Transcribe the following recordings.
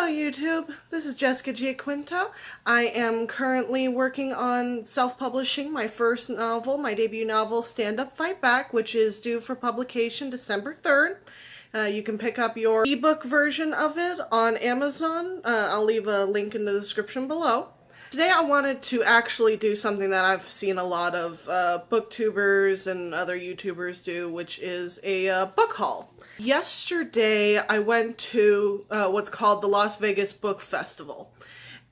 Hello YouTube, this is Jessica Giaquinto. I am currently working on self-publishing my first novel, my debut novel, Stand Up Fight Back, which is due for publication December 3rd. You can pick up your ebook version of it on Amazon. I'll leave a link in the description below. Today I wanted to actually do something that I've seen a lot of booktubers and other YouTubers do, which is a book haul. Yesterday I went to what's called the Las Vegas Book Festival,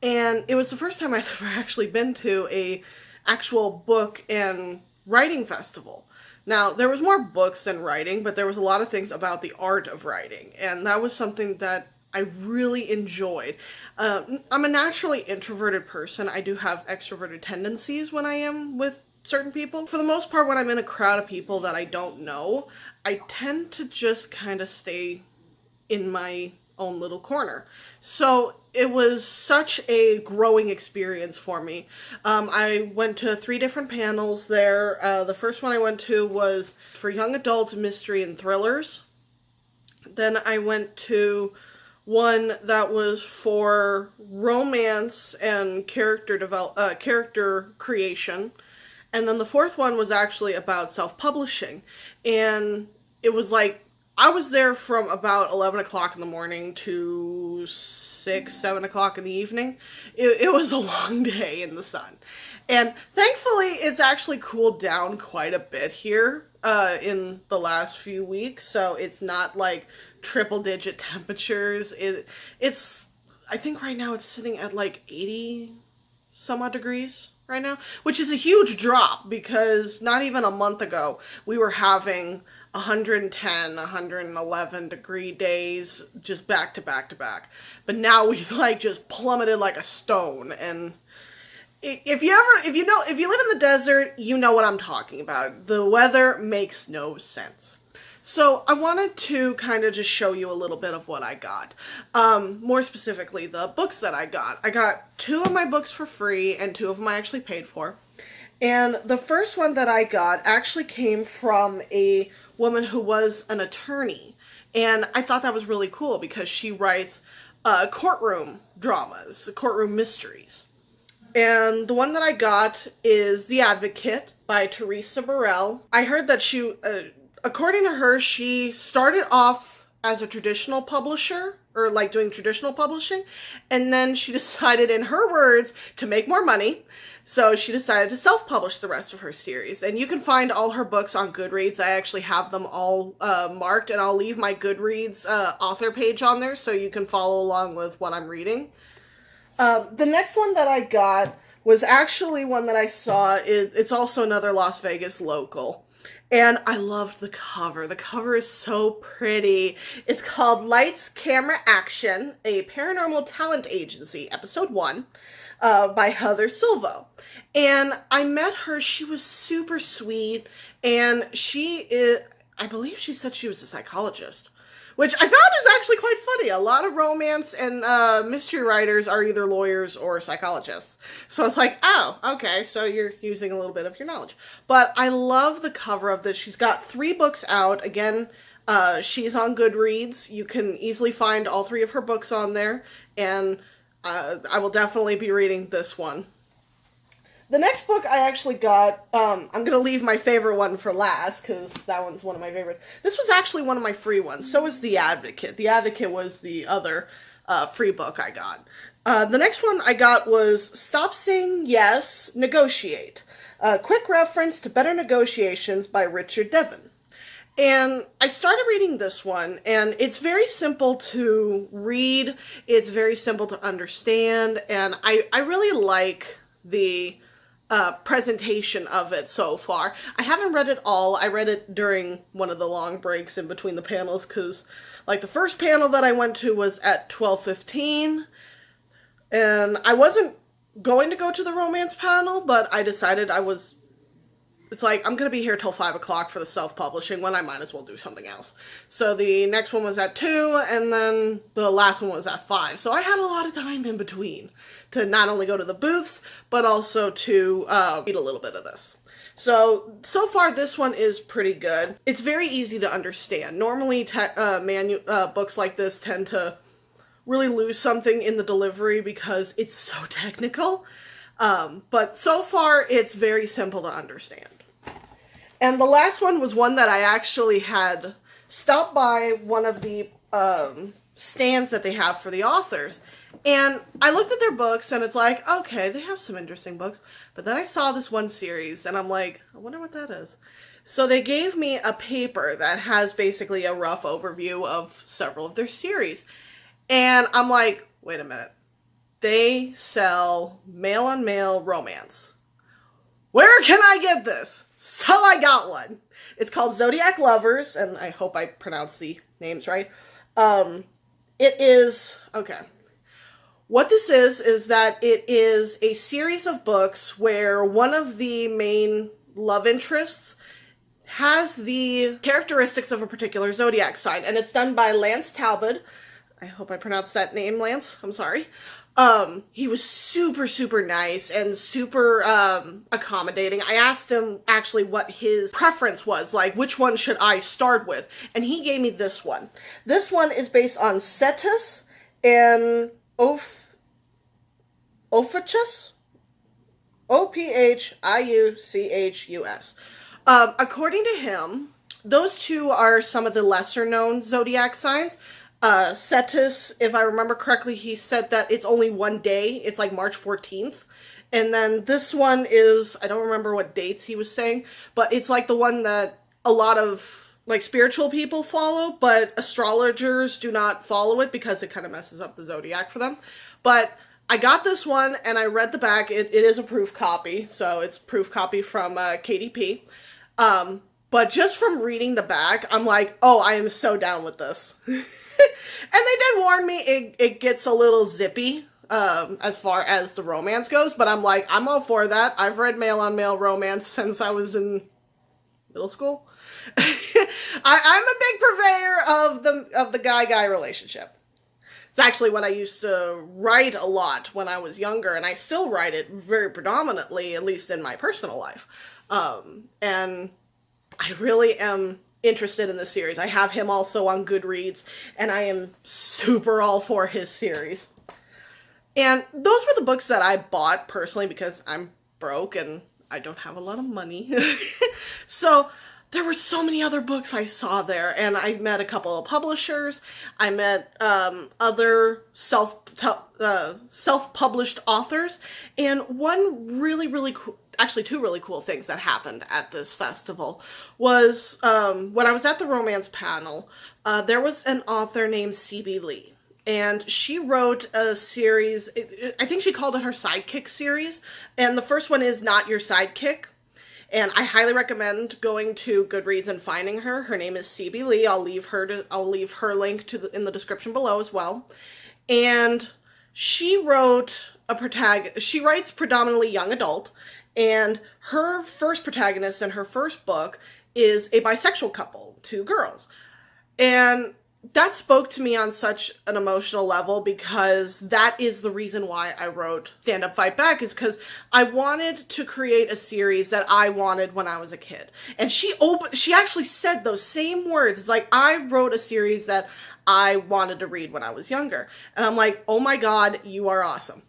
and it was the first time I'd ever actually been to a actual book and writing festival. Now, there was more books than writing, but there was a lot of things about the art of writing, and that was something that I really enjoyed. I'm a naturally introverted person. I do have extroverted tendencies when I am with certain people. For the most part, when I'm in a crowd of people that I don't know, I tend to just kind of stay in my own little corner. So it was such a growing experience for me. I went to 3 different panels there. The first one I went to was for young adult mystery and thrillers. Then I went to one that was for romance and character creation. And then the 4th one was actually about self-publishing. And it was like, I was there from about 11 o'clock in the morning to 6, 7 o'clock in the evening. It was a long day in the sun. And thankfully, it's actually cooled down quite a bit here in the last few weeks. So it's not like triple-digit temperatures. It's, I think right now it's sitting at like 80 some odd degrees right now, which is a huge drop because not even a month ago we were having 110, 111 degree days just back to back to back. But now we've like just plummeted like a stone. And if you live in the desert, you know what I'm talking about. The weather makes no sense. So I wanted to kind of just show you a little bit of what I got. More specifically, the books that I got. I got 2 of my books for free and 2 of them I actually paid for. And the first one that I got actually came from a woman who was an attorney. And I thought that was really cool because she writes courtroom dramas, courtroom mysteries. And the one that I got is The Advocate by Teresa Burrell. I heard that she... according to her, she started off as a traditional publisher, or like doing traditional publishing, and then she decided, in her words, to make more money, so she decided to self-publish the rest of her series. And you can find all her books on Goodreads. I actually have them all marked, and I'll leave my Goodreads author page on there so you can follow along with what I'm reading. The next one that I got was actually one that I saw. It's also another Las Vegas local. And I loved the cover. The cover is so pretty. It's called Lights, Camera, Action, a Paranormal Talent Agency, Episode 1, by Heather Silvo. And I met her. She was super sweet. And I believe she said she was a psychologist, which I found is actually quite funny. A lot of romance and mystery writers are either lawyers or psychologists. So it's like, oh, okay, so you're using a little bit of your knowledge. But I love the cover of this. She's got 3 books out. Again, she's on Goodreads. You can easily find all 3 of her books on there. And I will definitely be reading this one. The next book I actually got, I'm going to leave my favorite one for last, because that one's one of my favorite. This was actually one of my free ones. So was The Advocate. The Advocate was the other free book I got. The next one I got was Stop Saying Yes, Negotiate. A quick reference to Better Negotiations by Richard Devon. And I started reading this one, and it's very simple to read. It's very simple to understand, and I really like the presentation of it so far. I haven't read it all. I read it during one of the long breaks in between the panels because, like, the first panel that I went to was at 12:15, and I wasn't going to go to the romance panel, but I decided it's like, I'm going to be here till 5 o'clock for the self-publishing when I might as well do something else. So the next one was at 2, and then the last one was at 5. So I had a lot of time in between to not only go to the booths, but also to read a little bit of this. So far this one is pretty good. It's very easy to understand. Normally books like this tend to really lose something in the delivery because it's so technical. But so far, it's very simple to understand. And the last one was one that I actually had stopped by one of the stands that they have for the authors. And I looked at their books and it's like, okay, they have some interesting books. But then I saw this one series and I'm like, I wonder what that is. So they gave me a paper that has basically a rough overview of several of their series. And I'm like, wait a minute. They sell male-on-male romance. Where can I get this? So I got one. It's called Zodiac Lovers, and I hope I pronounced the names right. It is, okay. What this is that it is a series of books where one of the main love interests has the characteristics of a particular zodiac sign, and it's done by Lance Talbot. I hope I pronounced that name, Lance. I'm sorry. He was super, super nice and super, accommodating. I asked him actually what his preference was, like which one should I start with, and he gave me this one. This one is based on Cetus and Ophiuchus? Ophiuchus. According to him, those two are some of the lesser known zodiac signs. Cetus, if I remember correctly, he said that it's only one day. It's like March 14th. And then this one is, I don't remember what dates he was saying, but it's like the one that a lot of like spiritual people follow, but astrologers do not follow it because it kind of messes up the zodiac for them. But I got this one and I read the back. It is a proof copy, so it's proof copy from KDP. But just from reading the back, I'm like, oh, I am so down with this. And they did warn me it gets a little zippy as far as the romance goes, but I'm like, I'm all for that. I've read male-on-male romance since I was in middle school. I'm a big purveyor of the guy-guy relationship. It's actually what I used to write a lot when I was younger, and I still write it very predominantly, at least in my personal life. And I really am interested in this series. I have him also on Goodreads, and I am super all for his series. And those were the books that I bought personally because I'm broke and I don't have a lot of money. So there were so many other books I saw there, and I met a couple of publishers. I met other self-published authors, and one really, really cool, actually two really cool things that happened at this festival was when I was at the romance panel, there was an author named C.B. Lee. And she wrote a series, I think she called it her Sidekick series, and the first one is Not Your Sidekick. And I highly recommend going to Goodreads and finding her. Her name is C.B. Lee. I'll leave her link in the description below as well. And she wrote she writes predominantly young adult, and her first protagonist in her first book is a bisexual couple, two girls. And that spoke to me on such an emotional level because that is the reason why I wrote Stand Up Fight Back, is because I wanted to create a series that I wanted when I was a kid. And she actually said those same words. It's like, I wrote a series that I wanted to read when I was younger. And I'm like, oh my God, you are awesome.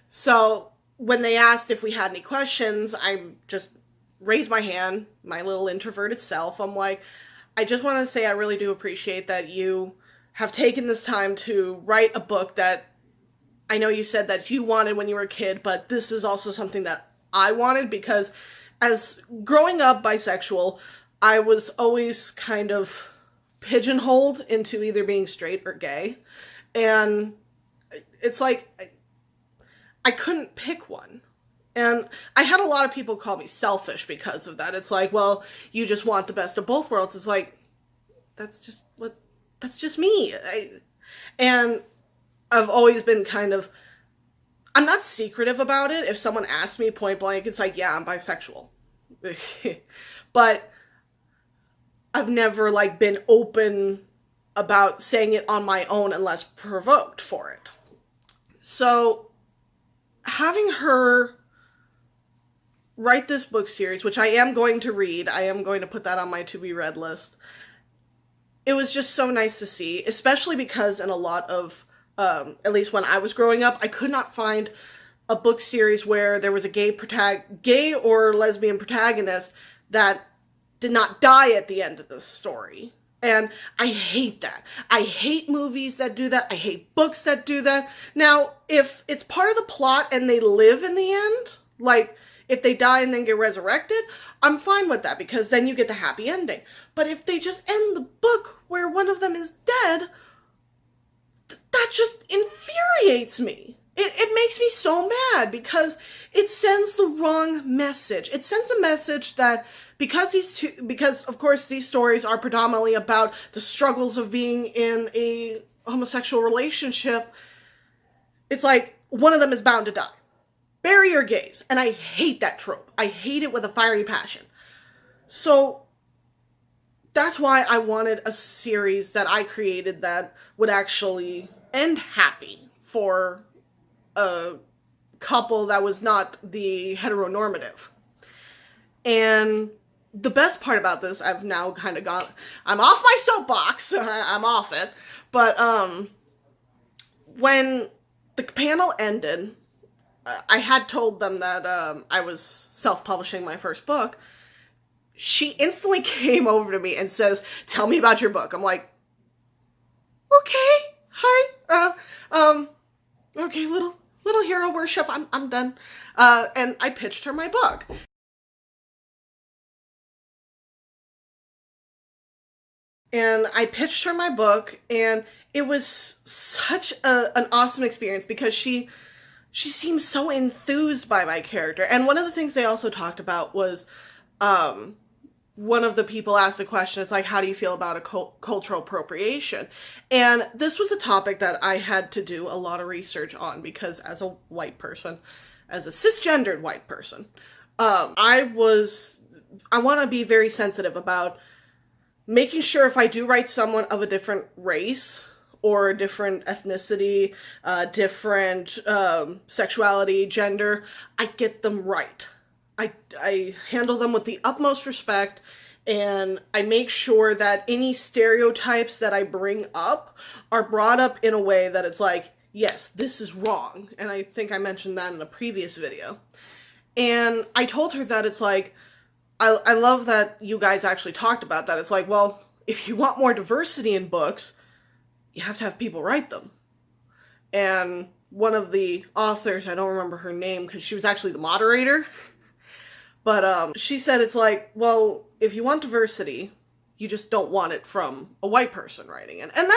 So when they asked if we had any questions, I just raised my hand, my little introverted self. I'm like, I just want to say I really do appreciate that you have taken this time to write a book that I know you said that you wanted when you were a kid, but this is also something that I wanted because as growing up bisexual, I was always kind of pigeonholed into either being straight or gay. And it's like, I couldn't pick one. And I had a lot of people call me selfish because of that. It's like, well, you just want the best of both worlds. It's like, that's just me. And I've always been kind of, I'm not secretive about it. If someone asks me point blank, it's like, yeah, I'm bisexual. But I've never like been open about saying it on my own unless provoked for it. So having her write this book series, which I am going to read, I am going to put that on my to-be-read list. It was just so nice to see, especially because in a lot of At least when I was growing up, I could not find a book series where there was a gay or lesbian protagonist that did not die at the end of the story. And I hate that. I hate movies that do that. I hate books that do that. Now, if it's part of the plot and they live in the end, like if they die and then get resurrected, I'm fine with that because then you get the happy ending. But if they just end the book where one of them is dead, that just infuriates me. It makes me so mad because it sends the wrong message. It sends a message that because of course these stories are predominantly about the struggles of being in a homosexual relationship, it's like one of them is bound to die. Bury your gays. And I hate that trope. I hate it with a fiery passion. So that's why I wanted a series that I created that would actually end happy for a couple that was not the heteronormative. And the best part about this, I've now kind of gone, I'm off my soapbox, I'm off it, but when the panel ended, I had told them that I was self-publishing my first book. She instantly came over to me and says, "Tell me about your book." I'm like, okay, hi, okay, little hero worship, I'm done. And I pitched her my book. And I pitched her my book, and it was such an awesome experience because she seemed so enthused by my character. And one of the things they also talked about was, one of the people asked the question, it's like, how do you feel about a cultural appropriation? And this was a topic that I had to do a lot of research on because as a white person, as a cisgendered white person, I want to be very sensitive about making sure if I do write someone of a different race or a different ethnicity, different sexuality, gender, I get them right. I handle them with the utmost respect, and I make sure that any stereotypes that I bring up are brought up in a way that it's like, yes, this is wrong. And I think I mentioned that in a previous video. And I told her that it's like, I love that you guys actually talked about that. It's like, well, if you want more diversity in books, you have to have people write them. And one of the authors, I don't remember her name because she was actually the moderator, but she said it's like, well, if you want diversity, you just don't want it from a white person writing it. And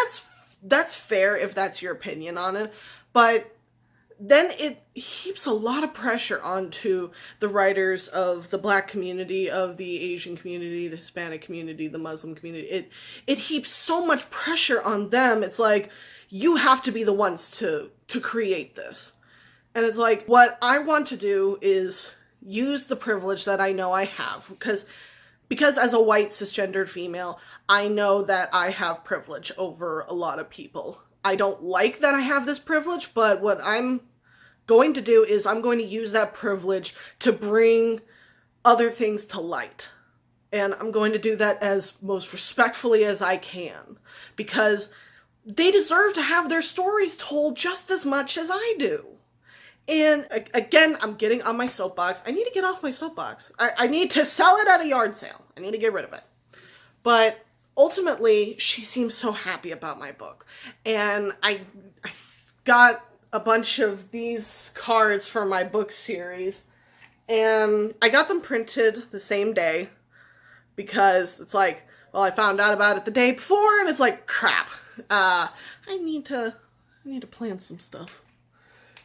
that's fair if that's your opinion on it, but then it heaps a lot of pressure onto the writers of the Black community, of the Asian community, the Hispanic community, the Muslim community. It heaps so much pressure on them. It's like, you have to be the ones to create this. And it's like, what I want to do is use the privilege that I know I have, because as a white cisgendered female, I know that I have privilege over a lot of people. I don't like that I have this privilege, but what I'm going to do is I'm going to use that privilege to bring other things to light. And I'm going to do that as most respectfully as I can, because they deserve to have their stories told just as much as I do. And again, I'm getting on my soapbox. I need to get off my soapbox. I need to sell it at a yard sale. I need to get rid of it. But ultimately, she seems so happy about my book. And I got a bunch of these cards for my book series. And I got them printed the same day because it's like, well, I found out about it the day before and it's like, crap. I need to plan some stuff.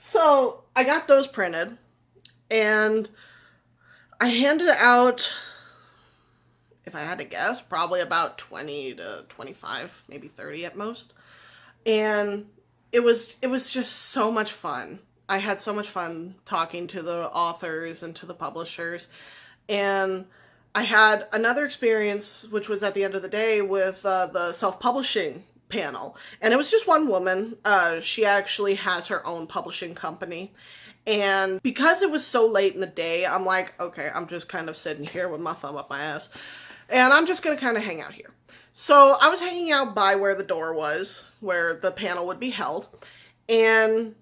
So I got those printed and I handed out, if I had to guess, probably about 20 to 25, maybe 30 at most. And it was just so much fun. I had so much fun talking to the authors and to the publishers. And I had another experience, which was at the end of the day with the self-publishing panel. And it was just one woman. She actually has her own publishing company. And because it was so late in the day, I'm like, okay, I'm just kind of sitting here with my thumb up my ass. And I'm just going to kind of hang out here. So I was hanging out by where the door was, where the panel would be held. And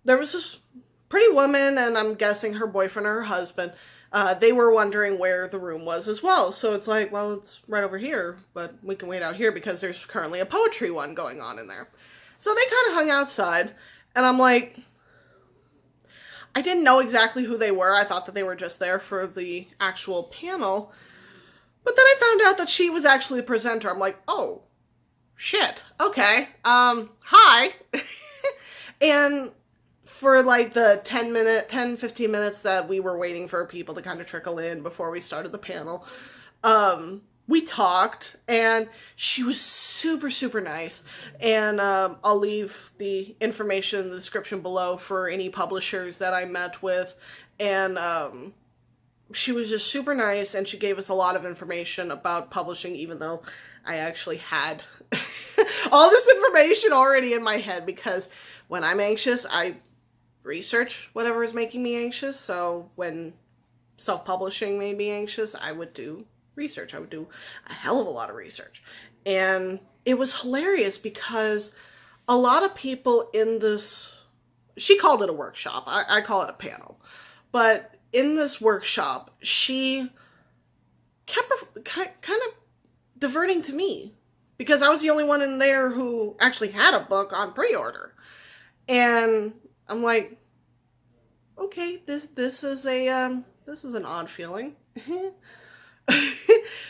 there was this pretty woman, and I'm guessing her boyfriend or her husband. They were wondering where the room was as well. So it's like, well, it's right over here, but we can wait out here because there's currently a poetry one going on in there. So they kind of hung outside, and I'm like, I didn't know exactly who they were. I thought that they were just there for the actual panel. But then I found out that she was actually the presenter. I'm like, oh, shit. Okay. Hi. And for like the 10-15 minutes that we were waiting for people to kind of trickle in before we started the panel, we talked, and she was super, super nice. And I'll leave the information in the description below for any publishers that I met with. And she was just super nice, and she gave us a lot of information about publishing, even though I actually had all this information already in my head, because when I'm anxious, I research whatever is making me anxious. So when self-publishing made me anxious, I would do research. I would do a hell of a lot of research. And it was hilarious because a lot of people in this, she called it a workshop. I call it a panel. But in this workshop, she kept kind of diverting to me because I was the only one in there who actually had a book on pre-order. And I'm like, okay, this is an odd feeling.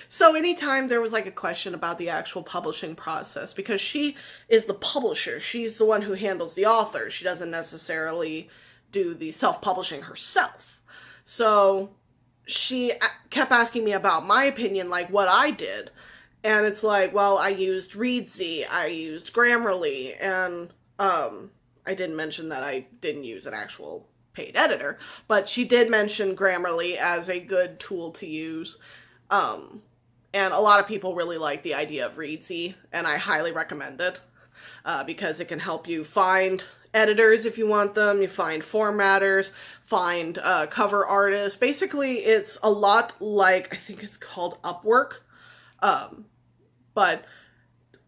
So anytime there was like a question about the actual publishing process, because she is the publisher, she's the one who handles the author. She doesn't necessarily do the self-publishing herself. So she kept asking me about my opinion, like what I did. And it's like, well, I used Readsy, I used Grammarly, and I didn't mention that I didn't use an actual paid editor, but she did mention Grammarly as a good tool to use. And a lot of people really like the idea of Readsy, and I highly recommend it because it can help you find editors if you want them, you find formatters, find cover artists. Basically, it's a lot like, I think it's called Upwork, but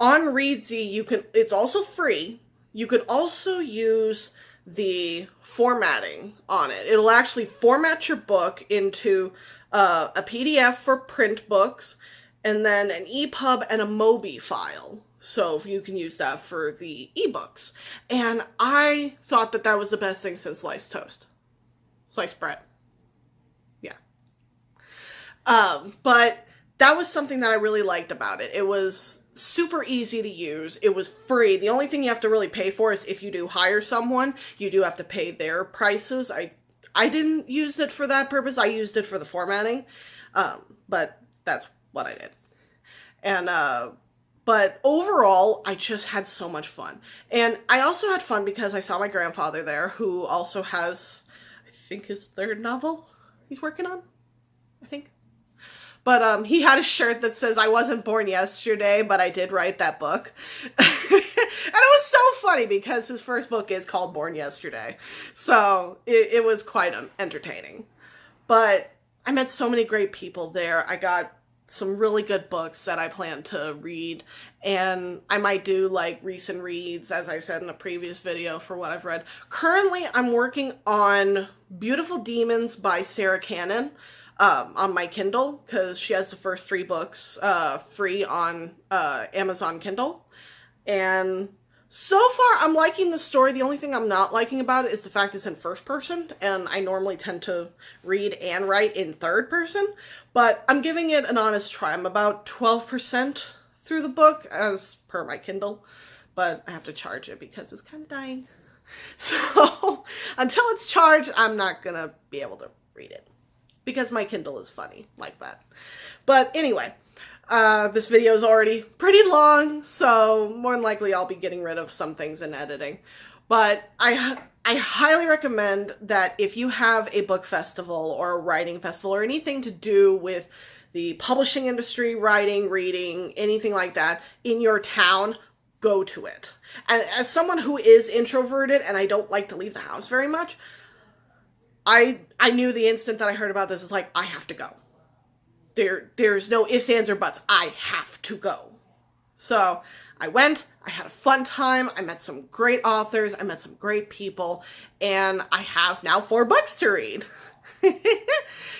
on Readsy, you can, it's also free. You could also use the formatting on it. It'll actually format your book into a PDF for print books, and then an EPUB and a MOBI file. So you can use that for the ebooks. And I thought that that was the best thing since sliced toast. Sliced bread. Yeah. But that was something that I really liked about it. It was super easy to use. It was free. The only thing you have to really pay for is if you do hire someone, you do have to pay their prices. I didn't use it for that purpose. I used it for the formatting. But that's what I did. And, but overall, I just had so much fun. And I also had fun because I saw my grandfather there, who also has, I think, his third novel he's working on, I think. But he had a shirt that says, "I wasn't born yesterday, but I did write that book." And it was so funny because his first book is called Born Yesterday. So it was quite entertaining. But I met so many great people there. I got some really good books that I plan to read. And I might do like recent reads, as I said in a previous video, for what I've read. Currently, I'm working on Beautiful Demons by Sarah Cannon. On my Kindle, because she has the first 3 books free on Amazon Kindle. And so far, I'm liking the story. The only thing I'm not liking about it is the fact it's in first person, and I normally tend to read and write in third person, but I'm giving it an honest try. I'm about 12% through the book, as per my Kindle, but I have to charge it because it's kind of dying. So, until it's charged, I'm not gonna be able to read it. Because my Kindle is funny like that. But anyway, this video is already pretty long, so more than likely I'll be getting rid of some things in editing. But I highly recommend that if you have a book festival or a writing festival or anything to do with the publishing industry, writing, reading, anything like that in your town, go to it. And as someone who is introverted and I don't like to leave the house very much, I knew the instant that I heard about this, is like, I have to go. There's no ifs, ands, or buts. I have to go. So I went, I had a fun time, I met some great authors, I met some great people, and I have now 4 books to read.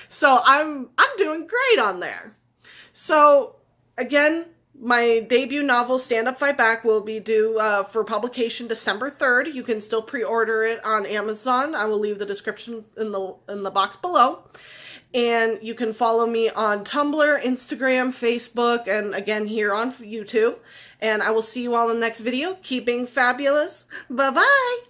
So I'm doing great on there. So again, my debut novel, Stand Up Fight Back, will be due for publication December 3rd. You can still pre-order it on Amazon. I will leave the description in the box below. And you can follow me on Tumblr, Instagram, Facebook, and again here on YouTube. And I will see you all in the next video. Keep being fabulous. Bye-bye.